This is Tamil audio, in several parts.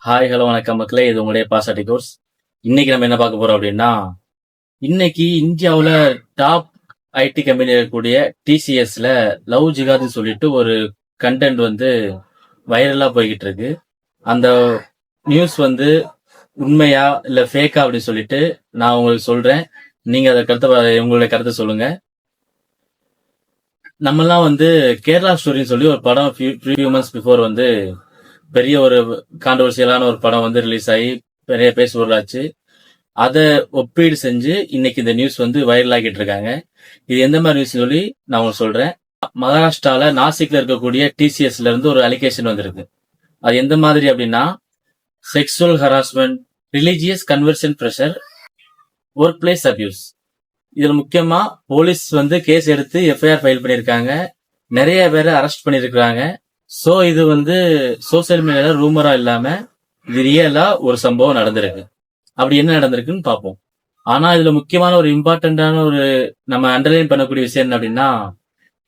ஹாய் ஹலோ வணக்கம் மக்களே, இது உங்களுடைய பாசாட்டி கோர்ஸ். இன்னைக்கு நம்ம என்ன பார்க்க போறோம் அப்படின்னா, இன்னைக்கு இந்தியாவுல டாப் ஐடி கம்பெனி இருக்கக்கூடிய டிசிஎஸ்ல லவ் ஜிகாத்னு சொல்லிட்டு ஒரு கண்டென்ட் வந்து வைரலா போய்கிட்டு இருக்கு. அந்த நியூஸ் வந்து உண்மையா இல்ல ஃபேக்கா அப்படின்னு சொல்லிட்டு நான் உங்களுக்கு சொல்றேன். நீங்க அதை உங்களுடைய கருத்தை சொல்லுங்க. நம்மலாம் வந்து கேரளா ஸ்டோரின்னு சொல்லி ஒரு படம் ஃபியூ மந்த்ஸ் பிஃபோர் வந்து பெரிய ஒரு கான்ட்ரவர்சியலான ஒரு படம் வந்து ரிலீஸ் ஆகி பெரிய பேசுபொருளாச்சு. அதை ஒப்பீடு செஞ்சு இன்னைக்கு இந்த நியூஸ் வந்து வைரல் ஆகிட்டு இருக்காங்க. இது எந்த மாதிரி நியூஸ் சொல்லி நான் உங்களுக்கு சொல்றேன். மகாராஷ்டிரால நாசிக்ல இருக்கக்கூடிய டிசிஎஸ்ல இருந்து ஒரு அலிகேஷன் வந்திருக்கு. அது எந்த மாதிரி அப்படின்னா, sexual harassment, religious conversion pressure, work place abuse. இதுல முக்கியமா போலீஸ் வந்து கேஸ் எடுத்து எஃப்ஐஆர் ஃபைல் பண்ணிருக்காங்க. நிறைய பேரை அரெஸ்ட் பண்ணிருக்காங்க. சோ இது வந்து சோசியல் மீடியால ரூமரா இல்லாம இது ரியலா ஒரு சம்பவம் நடந்திருக்கு. அப்படி என்ன நடந்திருக்குன்னு பார்ப்போம். ஆனா இதுல முக்கியமான ஒரு இம்பார்ட்டன்டான ஒரு நம்ம அண்டர்லைன் பண்ணக்கூடிய விஷயம் என்ன அப்படின்னா,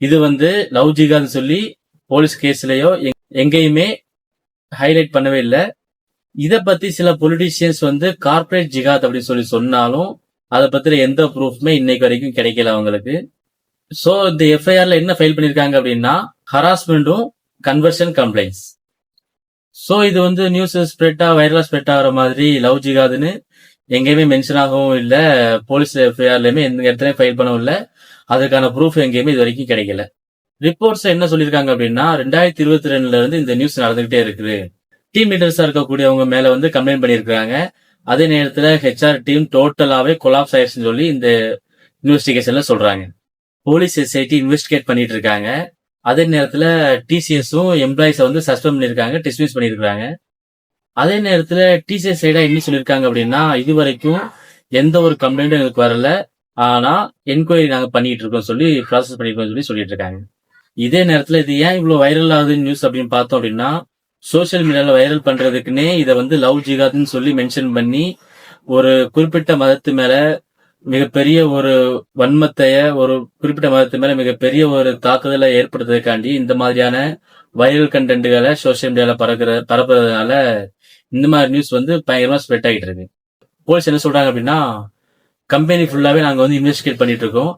இது வந்து லவ் ஜிகாத்னு சொல்லி போலீஸ் கேஸ்லயோ எங்கேயுமே ஹைலைட் பண்ணவே இல்லை. இத பத்தி சில பொலிட்டீஷியன்ஸ் வந்து கார்பரேட் ஜிகாத் அப்படின்னு சொல்லி சொன்னாலும் அதை பத்தின எந்த ப்ரூஃப்மே இன்னைக்கு வரைக்கும் கிடைக்கல அவங்களுக்கு. சோ இந்த எஃப்ஐஆர்ல என்ன ஃபைல் பண்ணிருக்காங்க அப்படின்னா, ஹராஸ்மெண்ட்டும் கன்வர்ஷன் கம்ப்ளைண்ட்ஸ். சோ இது வந்து நியூஸ் வைரலா ஸ்ப்ரெட் ஆகிற மாதிரி லவ் ஜிகாதுன்னு எங்கேயுமே மென்ஷன் ஆகவும் இல்ல, போலீஸ் எஃப்ஐஆர்லயுமே எந்த இடத்துலயும் ஃபைல் பண்ணவும் இல்ல. அதுக்கான ப்ரூஃப் எங்கேயுமே இது வரைக்கும் கிடைக்கல. ரிப்போர்ட்ஸ் என்ன சொல்லியிருக்காங்க அப்படின்னா, 2022 இருந்து இந்த நியூஸ் நடந்துகிட்டே இருக்குது. டீம் லீடர்ஸா இருக்கக்கூடியவங்க மேல வந்து கம்ப்ளைண்ட் பண்ணியிருக்காங்க. அதே நேரத்துல ஹெச்ஆர் டீம் டோட்டலாவே கொலாப்ஸ் ஆயிடுச்சுன்னு சொல்லி இந்த இன்வெஸ்டிகேஷன்ல சொல்றாங்க. போலீஸ் எஸ்ஐடி இன்வெஸ்டிகேட் பண்ணிட்டு இருக்காங்க. அதே நேரத்துல டிசிஎஸும் எம்ப்ளாயிஸை வந்து சஸ்பெண்ட் பண்ணிருக்காங்க, டிஸ்மிஸ் பண்ணிருக்காங்க. அதே நேரத்துல டிசிஎஸ் சைடா என்ன சொல்லிருக்காங்க அப்படின்னா, இது வரைக்கும் எந்த ஒரு கம்ப்ளைண்ட்டும் எங்களுக்கு வரல, ஆனா என்கொயரி நாங்க பண்ணிட்டு இருக்கோம் சொல்லி ப்ராசஸ் பண்ணிருக்கோம் சொல்லி சொல்லிட்டு இருக்காங்க. இதே நேரத்துல இது ஏன் இவ்வளவு வைரல் ஆகுது நியூஸ் அப்படின்னு பார்த்தோம் அப்படின்னா, சோசியல் மீடியால வைரல் பண்றதுக்குன்னே இதை வந்து லவ் ஜிகாத்னு சொல்லி மென்ஷன் பண்ணி ஒரு குறிப்பிட்ட மதத்து மேல மிகப்பெரிய ஒரு வன்மத்தைய, ஒரு குறிப்பிட்ட மதத்து மேல மிகப்பெரிய ஒரு தாக்குதலை ஏற்படுத்துறதுக்காண்டி இந்த மாதிரியான வைரல் கண்டென்ட்களை சோசியல் மீடியால பரப்புறதுனால இந்த மாதிரி நியூஸ் வந்து பயங்கரமா ஸ்ப்ரெட் ஆகிட்டு இருக்கு. போலீஸ் என்ன சொல்றாங்க அப்படின்னா, கம்பெனி ஃபுல்லாவே நாங்க வந்து இன்வெஸ்டிகேட் பண்ணிட்டு இருக்கோம்,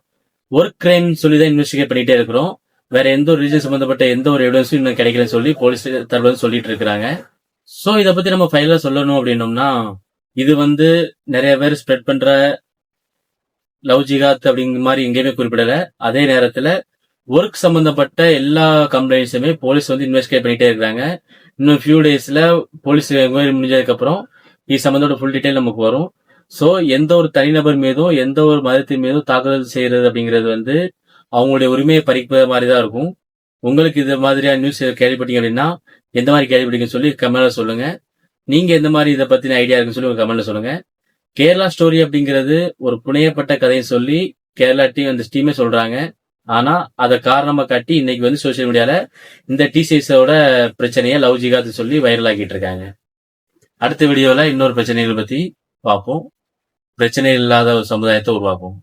ஒர்க் கிரைம் சொல்லி தான் இன்வெஸ்டிகேட் பண்ணிட்டே இருக்கிறோம், வேற எந்த ஒரு ரீசன் சம்பந்தப்பட்ட எந்த ஒரு எவிடன்ஸும் இன்னும் கிடைக்கலன்னு சொல்லி போலீஸ் தரப்பு சொல்லிட்டு இருக்கிறாங்க. சோ இதை பத்தி நம்ம ஃபைலா சொல்லணும் அப்படின்னோம்னா, இது வந்து நிறைய பேர் ஸ்ப்ரெட் பண்ற லவ் ஜிகாத் அப்படிங்கிற மாதிரி எங்கேயுமே குறிப்பிடல. அதே நேரத்துல ஒர்க் சம்பந்தப்பட்ட எல்லா கம்ப்ளைண்ட்ஸுமே போலீஸ் வந்து இன்வெஸ்டிகேட் பண்ணிட்டே இருக்காங்க. இன்னும் ஃபியூ டேஸ்ல போலீஸ் முடிஞ்சதுக்கு அப்புறம் இது சம்பந்தோட ஃபுல் டீடைல் நமக்கு வரும். சோ எந்த ஒரு தனிநபர் மீதும் எந்த ஒரு மதத்தின் மீதும் தாக்குதல் செய்யறது அப்படிங்கிறது வந்து அவங்களுடைய உரிமையை பறிக்கிற மாதிரி தான் இருக்கும். உங்களுக்கு இது மாதிரியான நியூஸ் கேள்விப்பட்டீங்க அப்படின்னா எந்த மாதிரி கேள்விப்பட்டீங்கன்னு சொல்லி கமெண்ட்ல சொல்லுங்க. நீங்க எந்த மாதிரி இதை பத்தின ஐடியா இருக்குன்னு சொல்லி கமெண்ட்ல சொல்லுங்க. கேரளா ஸ்டோரி அப்படிங்கிறது ஒரு புனையப்பட்ட கதையை சொல்லி கேரளா டீமே சொல்றாங்க. ஆனா அதை காரணமா காட்டி இன்னைக்கு வந்து சோசியல் மீடியால இந்த டிசிஎஸோட பிரச்சனையை லவ் ஜிகாத் சொல்லி வைரல் ஆக்கிட்டு இருக்காங்க. அடுத்த வீடியோல இன்னொரு பிரச்சனைகளை பத்தி பார்ப்போம். பிரச்சனை இல்லாத ஒரு சமுதாயத்தை உருவாக்கும்.